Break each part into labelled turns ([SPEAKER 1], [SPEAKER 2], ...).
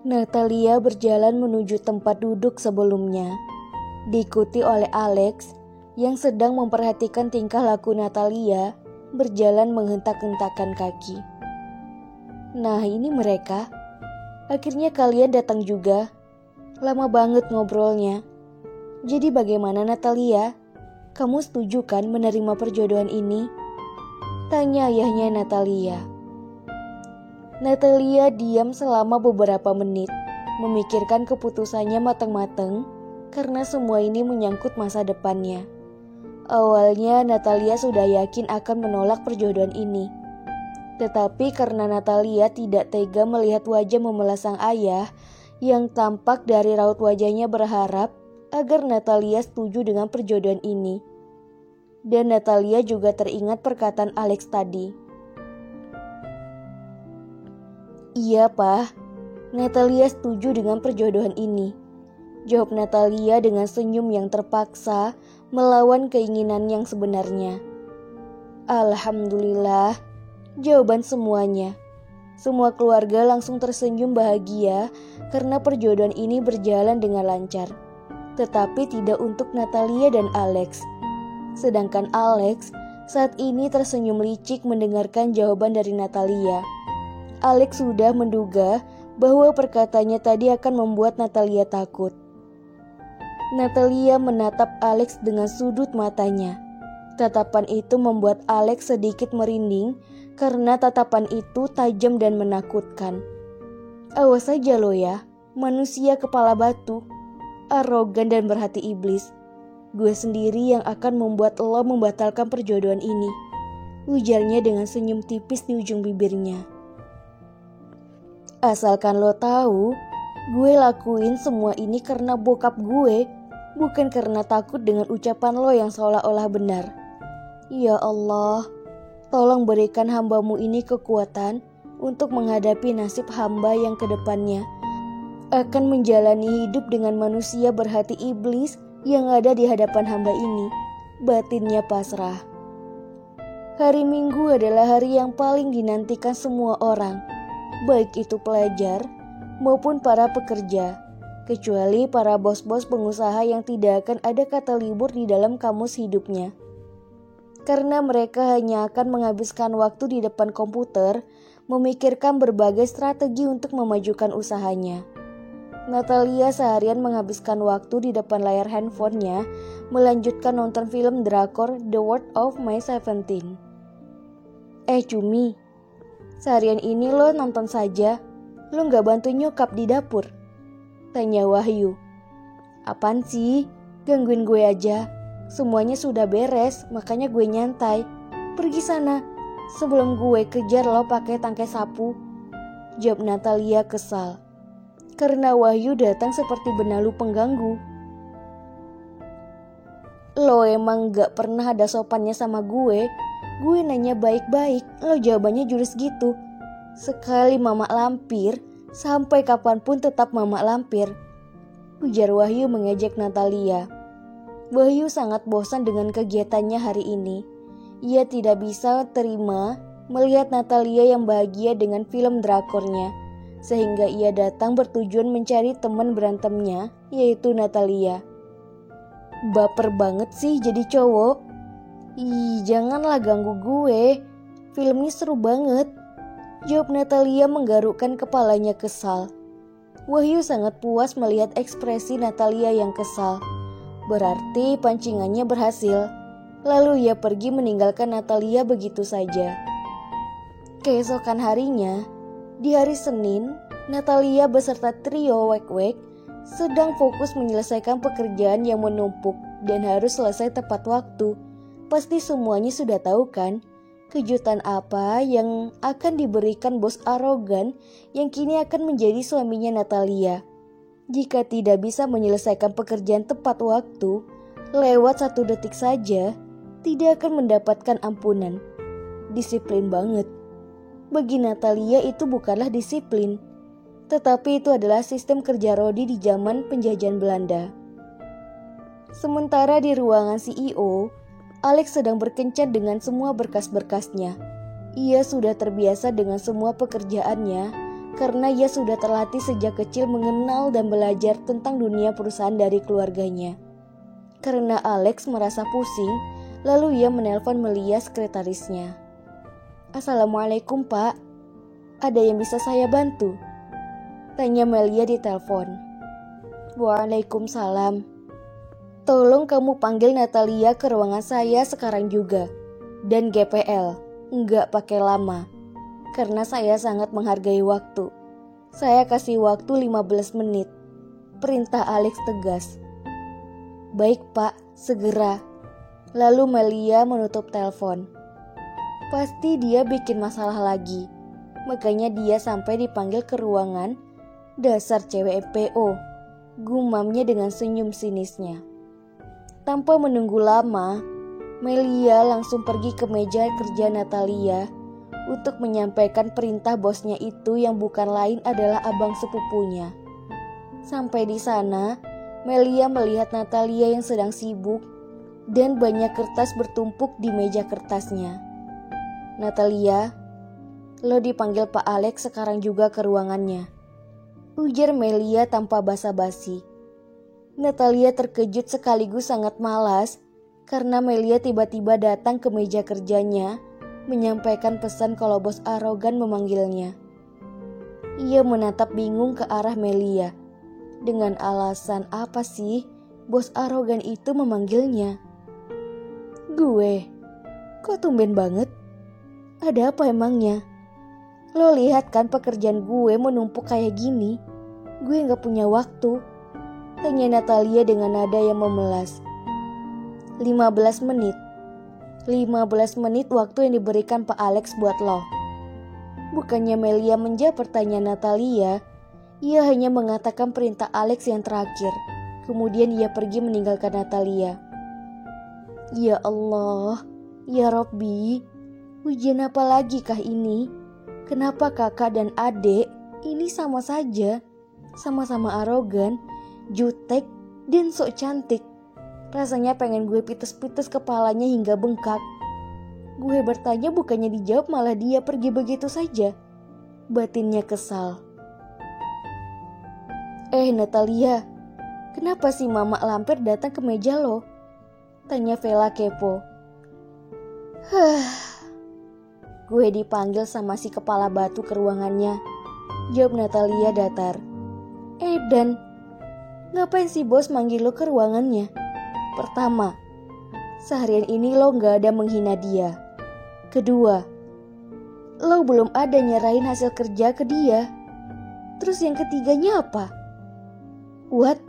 [SPEAKER 1] Natalia berjalan menuju tempat duduk sebelumnya, diikuti oleh Alex yang sedang memperhatikan tingkah laku Natalia berjalan menghentak-hentakkan kaki. Nah, ini mereka. Akhirnya kalian datang juga. Lama banget ngobrolnya. Jadi bagaimana Natalia? Kamu setuju kan menerima perjodohan ini? Tanya ayahnya Natalia. Natalia diam selama beberapa menit, memikirkan keputusannya matang-matang karena semua ini menyangkut masa depannya. Awalnya Natalia sudah yakin akan menolak perjodohan ini. Tetapi karena Natalia tidak tega melihat wajah memelas sang ayah yang tampak dari raut wajahnya berharap agar Natalia setuju dengan perjodohan ini. Dan Natalia juga teringat perkataan Alex tadi. Iya, Pak. Natalia setuju dengan perjodohan ini. Jawab Natalia dengan senyum yang terpaksa melawan keinginan yang sebenarnya. Alhamdulillah. Jawaban semuanya. Semua keluarga langsung tersenyum bahagia karena perjodohan ini berjalan dengan lancar. Tetapi tidak untuk Natalia dan Alex. Sedangkan Alex saat ini tersenyum licik mendengarkan jawaban dari Natalia. Alex sudah menduga bahwa perkataannya tadi akan membuat Natalia takut. Natalia menatap Alex dengan sudut matanya. Tatapan itu membuat Alex sedikit merinding karena tatapan itu tajam dan menakutkan. Awas saja lo ya, manusia kepala batu, arogan dan berhati iblis. Gue sendiri yang akan membuat lo membatalkan perjodohan ini, ujarnya dengan senyum tipis di ujung bibirnya. Asalkan lo tahu, gue lakuin semua ini karena bokap gue, bukan karena takut dengan ucapan lo yang seolah-olah benar. Ya Allah, tolong berikan hambamu ini kekuatan untuk menghadapi nasib hamba yang kedepannya akan menjalani hidup dengan manusia berhati iblis yang ada di hadapan hamba ini. Batinnya pasrah. Hari Minggu adalah hari yang paling dinantikan semua orang, baik itu pelajar maupun para pekerja, kecuali para bos-bos pengusaha yang tidak akan ada kata libur di dalam kamus hidupnya. Karena mereka hanya akan menghabiskan waktu di depan komputer, memikirkan berbagai strategi untuk memajukan usahanya. Natalia seharian menghabiskan waktu di depan layar handphonenya, melanjutkan nonton film drakor The World of My 17. Cumi, seharian ini lo nonton saja, lo gak bantu nyokap di dapur? Tanya Wahyu. Apaan sih? Gangguin gue aja. Semuanya sudah beres, makanya gue nyantai. Pergi sana, sebelum gue kejar lo pakai tangkai sapu. Jawab Natalia kesal. Karena Wahyu datang seperti benalu pengganggu. Lo emang gak pernah ada sopannya sama gue. Gue nanya baik-baik, lo jawabannya jurus gitu. Sekali mamak lampir, sampai kapanpun tetap mamak lampir. Ujar Wahyu mengejek Natalia. Wahyu sangat bosan dengan kegiatannya hari ini. Ia tidak bisa terima melihat Natalia yang bahagia dengan film drakornya. Sehingga ia datang bertujuan mencari teman berantemnya, yaitu Natalia. Baper banget sih jadi cowok. Ih, janganlah ganggu gue. Filmnya seru banget. Jawab Natalia menggarukkan kepalanya kesal. Wahyu sangat puas melihat ekspresi Natalia yang kesal. Berarti pancingannya berhasil. Lalu ia pergi meninggalkan Natalia begitu saja. Keesokan harinya, di hari Senin, Natalia beserta trio wek-wek sedang fokus menyelesaikan pekerjaan yang menumpuk dan harus selesai tepat waktu. Pasti semuanya sudah tahu kan? Kejutan apa yang akan diberikan bos arogan yang kini akan menjadi suaminya Natalia. Jika tidak bisa menyelesaikan pekerjaan tepat waktu, lewat 1 detik saja, tidak akan mendapatkan ampunan. Disiplin banget. Bagi Natalia itu bukanlah disiplin, tetapi itu adalah sistem kerja Rodi di zaman penjajahan Belanda. Sementara di ruangan CEO, Alex sedang berkencan dengan semua berkas-berkasnya. Ia sudah terbiasa dengan semua pekerjaannya, karena ia sudah terlatih sejak kecil mengenal dan belajar tentang dunia perusahaan dari keluarganya. Karena Alex merasa pusing, lalu ia menelpon Melia, sekretarisnya. "Assalamualaikum, Pak. Ada yang bisa saya bantu?" tanya Melia di telepon. "Waalaikumsalam. Tolong kamu panggil Natalia ke ruangan saya sekarang juga. Dan GPL, nggak pakai lama. Karena saya sangat menghargai waktu. Saya kasih waktu 15 menit. Perintah Alex tegas. "Baik, Pak, segera." Lalu Melia menutup telepon. Pasti dia bikin masalah lagi. Makanya dia sampai dipanggil ke ruangan. "Dasar cewek MPO," gumamnya dengan senyum sinisnya. Tanpa menunggu lama, Melia langsung pergi ke meja kerja Natalia untuk menyampaikan perintah bosnya itu yang bukan lain adalah abang sepupunya. Sampai di sana, Melia melihat Natalia yang sedang sibuk dan banyak kertas bertumpuk di meja kertasnya. "Natalia, lo dipanggil Pak Alex sekarang juga ke ruangannya," ujar Melia tanpa basa-basi. Natalia terkejut sekaligus sangat malas karena Melia tiba-tiba datang ke meja kerjanya menyampaikan pesan kalau bos arogan memanggilnya. Ia menatap bingung ke arah Melia. Dengan alasan apa sih bos arogan itu memanggilnya? "Gue? Kok tumben banget? Ada apa emangnya? Lo lihat kan pekerjaan gue menumpuk kayak gini. Gue gak punya waktu," tanya Natalia dengan nada yang memelas. 15 menit. 15 menit waktu yang diberikan Pak Alex buat lo. Bukannya Melia menjawab pertanyaan Natalia, ia hanya mengatakan perintah Alex yang terakhir. Kemudian ia pergi meninggalkan Natalia. Ya Allah, ya Robbi, ujian apa lagi kah ini? Kenapa kakak dan adik ini sama saja? Sama-sama arogan, jutek, dan sok cantik. Rasanya pengen gue pites-pites kepalanya hingga bengkak. Gue bertanya bukannya dijawab malah dia pergi begitu saja. Batinnya kesal. Natalia, kenapa si Mama Lampir datang ke meja lo? Tanya Vela kepo. Gue dipanggil sama si kepala batu ke ruangannya. Jawab Natalia datar. Dan ngapain si bos manggil lo ke ruangannya? Pertama, seharian ini lo gak ada menghina dia. Kedua, lo belum ada nyerahin hasil kerja ke dia. Terus yang ketiganya apa? What?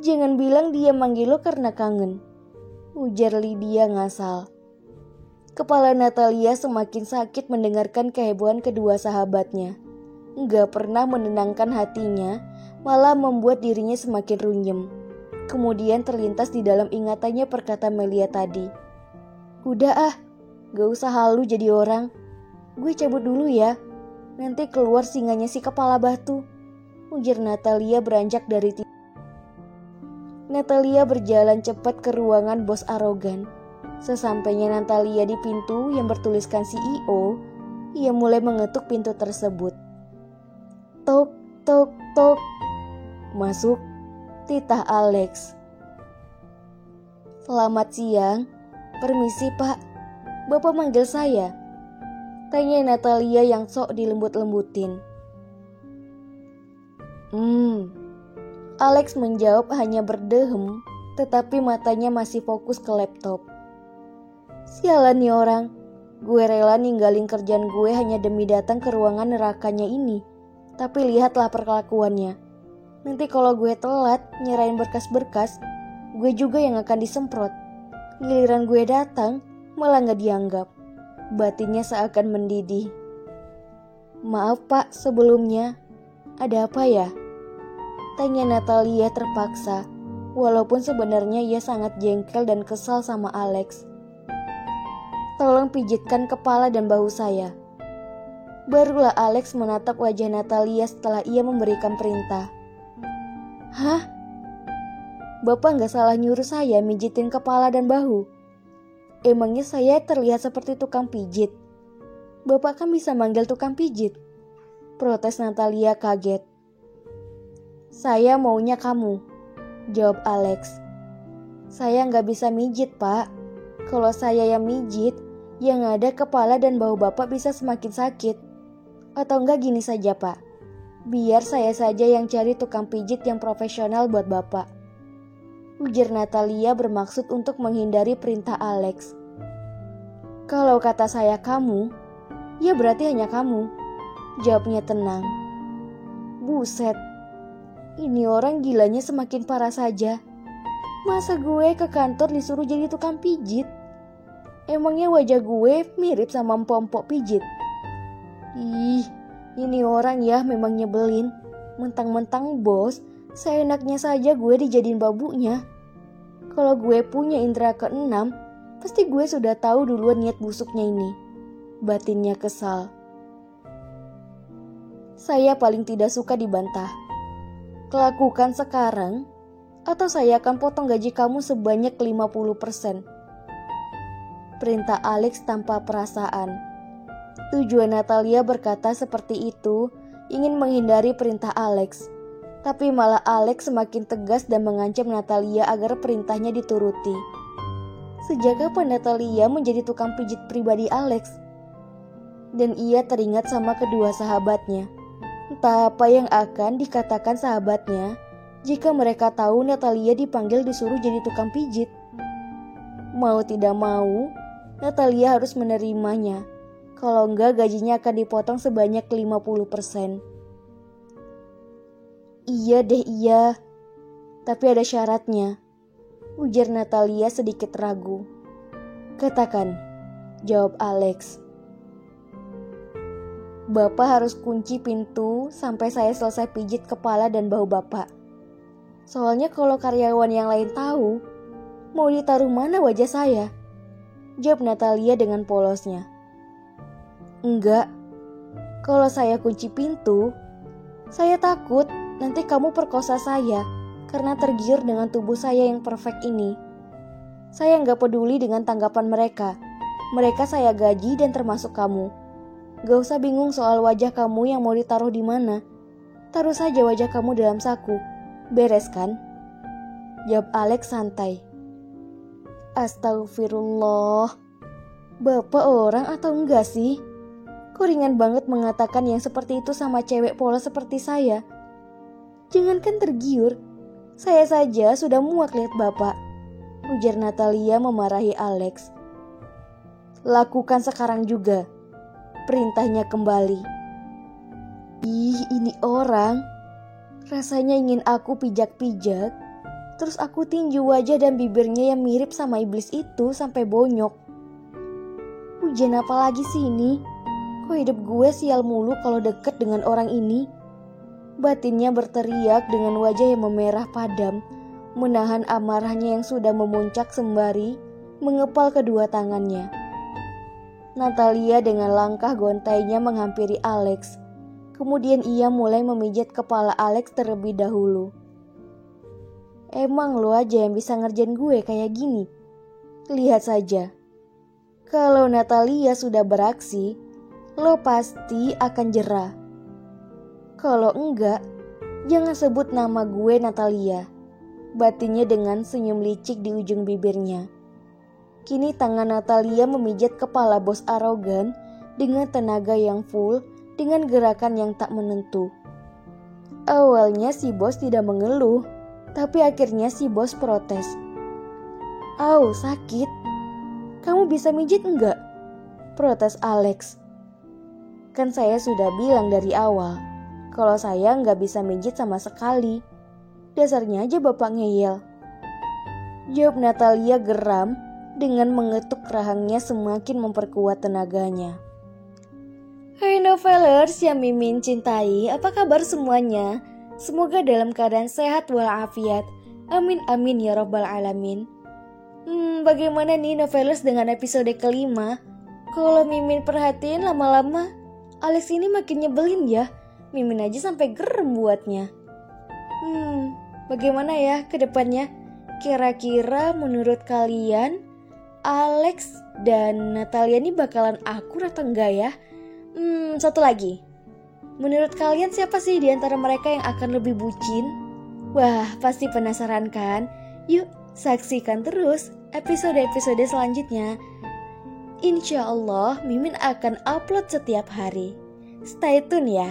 [SPEAKER 1] Jangan bilang dia manggil lo karena kangen, ujar Lydia ngasal. Kepala Natalia semakin sakit mendengarkan kehebohan kedua sahabatnya. Gak pernah menenangkan hatinya, malah membuat dirinya semakin runyem. Kemudian terlintas di dalam ingatannya perkataan Melia tadi. Udah gak usah halu jadi orang. Gue cabut dulu ya. Nanti keluar singanya si kepala batu, ujar Natalia beranjak dari tidur. Natalia berjalan cepat ke ruangan bos arogan. Sesampainya Natalia di pintu yang bertuliskan CEO, ia mulai mengetuk pintu tersebut. Tok, tok, tok. Masuk. Titah Alex. Selamat siang. Permisi Pak, Bapak manggil saya? Tanya Natalia yang sok dilembut-lembutin. Alex menjawab hanya berdehem, tetapi matanya masih fokus ke laptop. Sialan nih orang, gue rela ninggalin kerjaan gue hanya demi datang ke ruangan nerakanya ini. Tapi lihatlah perkelakuannya. Nanti kalau gue telat nyerahin berkas-berkas, gue juga yang akan disemprot. Giliran gue datang, malah gak dianggap. Batinnya seakan mendidih. Maaf Pak sebelumnya, ada apa ya? Tanya Natalia terpaksa, walaupun sebenarnya ia sangat jengkel dan kesal sama Alex. Tolong pijitkan kepala dan bahu saya. Barulah Alex menatap wajah Natalia setelah ia memberikan perintah. Hah? Bapak gak salah nyuruh saya mijitin kepala dan bahu. Emangnya saya terlihat seperti tukang pijit? Bapak kan bisa manggil tukang pijit. Protes Natalia kaget. Saya maunya kamu, jawab Alex. Saya nggak bisa mijit, Pak. Kalau saya yang mijit, yang ada kepala dan bahu Bapak bisa semakin sakit. Atau enggak gini saja, Pak. Biar saya saja yang cari tukang pijit yang profesional buat Bapak. Ujar Natalia bermaksud untuk menghindari perintah Alex. Kalau kata saya kamu, ya berarti hanya kamu, jawabnya tenang. Buset, ini orang gilanya semakin parah saja. Masa gue ke kantor disuruh jadi tukang pijit? Emangnya wajah gue mirip sama empok-empok pijit? Ih, ini orang ya memang nyebelin. Mentang-mentang bos, seenaknya saja gue dijadiin babunya. Kalau gue punya indera keenam, pasti gue sudah tahu duluan niat busuknya ini. Batinnya kesal. Saya paling tidak suka dibantah. Lakukan sekarang, atau saya akan potong gaji kamu sebanyak 50%. Perintah Alex tanpa perasaan. Tujuan Natalia berkata seperti itu ingin menghindari perintah Alex. Tapi malah Alex semakin tegas dan mengancam Natalia agar perintahnya dituruti. Sejak kapan Natalia menjadi tukang pijit pribadi Alex? Dan ia teringat sama kedua sahabatnya. Entah apa yang akan dikatakan sahabatnya jika mereka tahu Natalia dipanggil disuruh jadi tukang pijit. Mau tidak mau, Natalia harus menerimanya. Kalau enggak gajinya akan dipotong sebanyak 50%. Iya deh iya, tapi ada syaratnya, ujar Natalia sedikit ragu. Katakan, jawab Alex. Bapak harus kunci pintu sampai saya selesai pijit kepala dan bahu Bapak. Soalnya kalau karyawan yang lain tahu, mau ditaruh mana wajah saya? Jawab Natalia dengan polosnya. Enggak, kalau saya kunci pintu, saya takut nanti kamu perkosa saya karena tergiur dengan tubuh saya yang perfect ini. Saya nggak peduli dengan tanggapan mereka. Mereka saya gaji dan termasuk kamu. Gak usah bingung soal wajah kamu yang mau ditaruh di mana. Taruh saja wajah kamu dalam saku. Beres kan? Jawab Alex santai. Astagfirullah. Bapak orang atau enggak sih? Kok ringan banget mengatakan yang seperti itu sama cewek polos seperti saya? Jangankan tergiur, saya saja sudah muak lihat Bapak, ujar Natalia memarahi Alex. Lakukan sekarang juga, perintahnya kembali. Ih, ini orang. Rasanya ingin aku pijak-pijak, terus aku tinju wajah dan bibirnya yang mirip sama iblis itu sampai bonyok. Hujan apa lagi sih ini? Kok hidup gue sial mulu kalau deket dengan orang ini? Batinnya berteriak dengan wajah yang memerah padam, menahan amarahnya yang sudah memuncak sembari mengepal kedua tangannya. Natalia dengan langkah gontainya menghampiri Alex. Kemudian ia mulai memijat kepala Alex terlebih dahulu. Emang lo aja yang bisa ngerjain gue kayak gini? Lihat saja. Kalau Natalia sudah beraksi, lo pasti akan jerah. Kalau enggak, jangan sebut nama gue Natalia. Batinnya dengan senyum licik di ujung bibirnya. Kini tangan Natalia memijat kepala bos arogan dengan tenaga yang full, dengan gerakan yang tak menentu. Awalnya si bos tidak mengeluh, tapi akhirnya si bos protes. Au, sakit. Kamu bisa mijit enggak? Protes Alex. Kan saya sudah bilang dari awal, kalau saya nggak bisa mijit sama sekali. Dasarnya aja Bapak ngeyel. Jawab Natalia geram dengan mengetuk rahangnya semakin memperkuat tenaganya. Hai novelers yang Mimin cintai, apa kabar semuanya? Semoga dalam keadaan sehat walafiat. Amin amin ya robbal alamin. Bagaimana nih novelers dengan episode kelima? Kalau Mimin perhatiin lama-lama, Alex ini makin nyebelin ya. Mimin aja sampai gerem buatnya. Bagaimana ya ke depannya? Kira-kira menurut kalian Alex dan Natalia ini bakalan akur atau enggak ya? Satu lagi. Menurut kalian siapa sih di antara mereka yang akan lebih bucin? Wah, pasti penasaran kan? Yuk, saksikan terus episode-episode selanjutnya. Insya Allah, Mimin akan upload setiap hari. Stay tune ya.